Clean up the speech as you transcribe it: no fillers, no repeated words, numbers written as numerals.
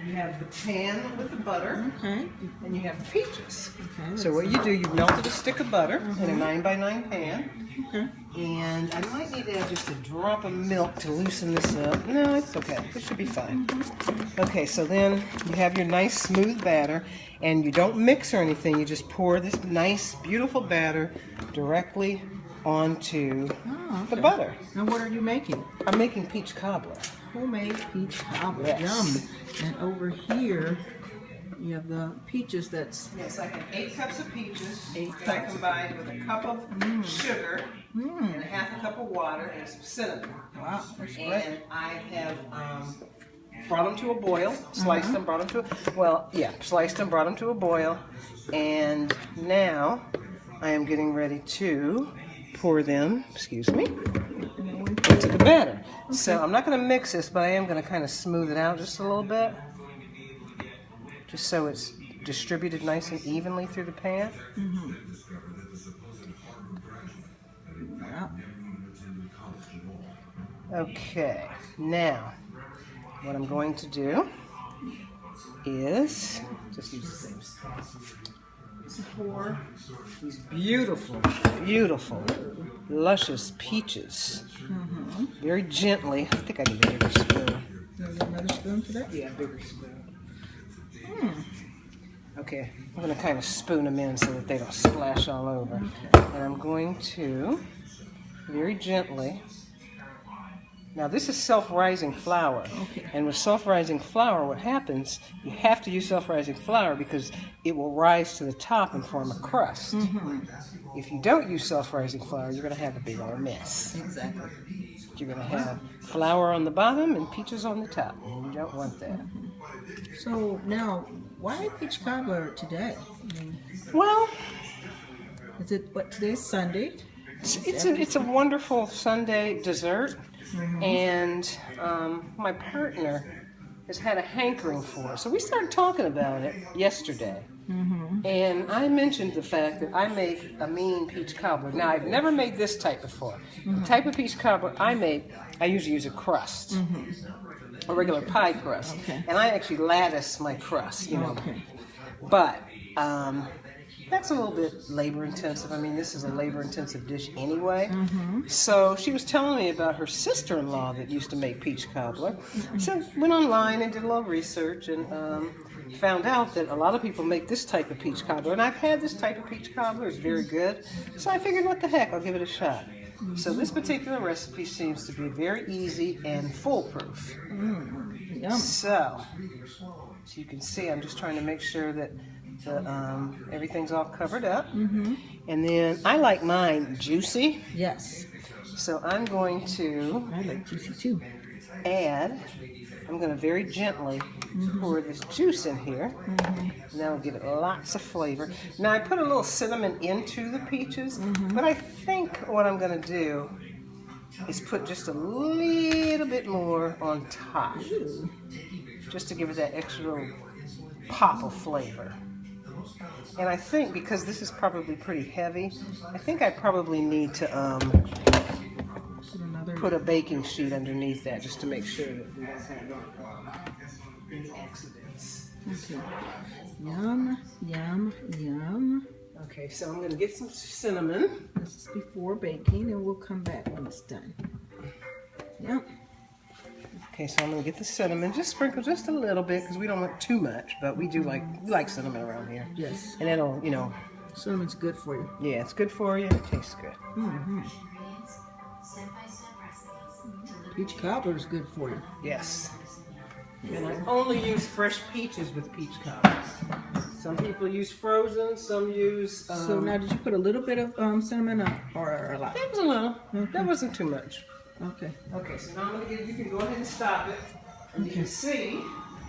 You have the pan with the butter, Okay. and you have the peaches. Okay. So what you do, you melted a stick of butter in a 9x9 pan. Okay. And I might need to add just a drop of milk to loosen this up. No, it's okay. It should be fine. Okay, so then you have your nice smooth batter, and you don't mix or anything. You just pour this nice, beautiful batter directly onto the butter. Now what are you making? I'm making peach cobbler. Homemade peach cobbler. Yes. Yum. And over here, you have the peaches that's... Yes, I have 8 cups of peaches. 8 that I cups. combined with a cup of sugar and a half a cup of water and some cinnamon. Wow, that's great. And I have brought them to a boil, sliced them, brought them to sliced them, brought them to a boil, and now I am getting ready to pour them, excuse me, into the batter. Okay. So I'm not going to mix this, but I am going to kind of smooth it out just a little bit, just so it's distributed nice and evenly through the pan. Okay, now what I'm going to do is just use the same stuff. Pour these beautiful, beautiful, luscious peaches very gently. I think I need a bigger spoon. Another spoon for that? Yeah, bigger spoon. Okay, I'm going to kind of spoon them in so that they don't splash all over. And I'm going to very gently. Now this is self-rising flour, and with self-rising flour what happens, you have to use self-rising flour because it will rise to the top and form a crust. If you don't use self-rising flour, you're going to have a big old mess. Exactly. You're going to have flour on the bottom and peaches on the top, and you don't want that. So now, why peach cobbler today? Well, Is it what today's Sunday? it's a wonderful Sunday dessert. And my partner has had a hankering for it. So we started talking about it yesterday. And I mentioned the fact that I make a mean peach cobbler. Now, I've never made this type before. The type of peach cobbler I make, I usually use a crust, a regular pie crust. And I actually lattice my crust, you know. But that's a little bit labor intensive. I mean, this is a labor intensive dish anyway. So she was telling me about her sister-in-law that used to make peach cobbler. So I went online and did a little research and found out that a lot of people make this type of peach cobbler. And I've had this type of peach cobbler. It's very good. So I figured, what the heck, I'll give it a shot. So this particular recipe seems to be very easy and foolproof. So you can see, I'm just trying to make sure that everything's all covered up. And then I like mine juicy. Yes. So I'm going to I like juicy too. I'm going to very gently pour this juice in here. And that will give it lots of flavor. Now I put a little cinnamon into the peaches, but I think what I'm going to do is put just a little bit more on top, just to give it that extra little pop of flavor. And I think because this is probably pretty heavy, I think I probably need to put a baking sheet underneath that just to make sure that we don't have any accidents. Okay. Yum, yum, yum. Okay, so I'm going to get some cinnamon. This is before baking, and we'll come back when it's done. Yep. Okay, so I'm going to get the cinnamon, just sprinkle just a little bit because we don't want too much, but we like cinnamon around here. Yes. And it'll, you know. Cinnamon's good for you. Yeah, it's good for you. It tastes good. Peach cobbler is good for you. Yes. And I only use fresh peaches with peach cobbler. Some people use frozen, some use... so now, did you put a little bit of cinnamon or a lot? That was a little. That wasn't too much. Okay. Okay, so now I'm going to you can go ahead and stop it. And you can see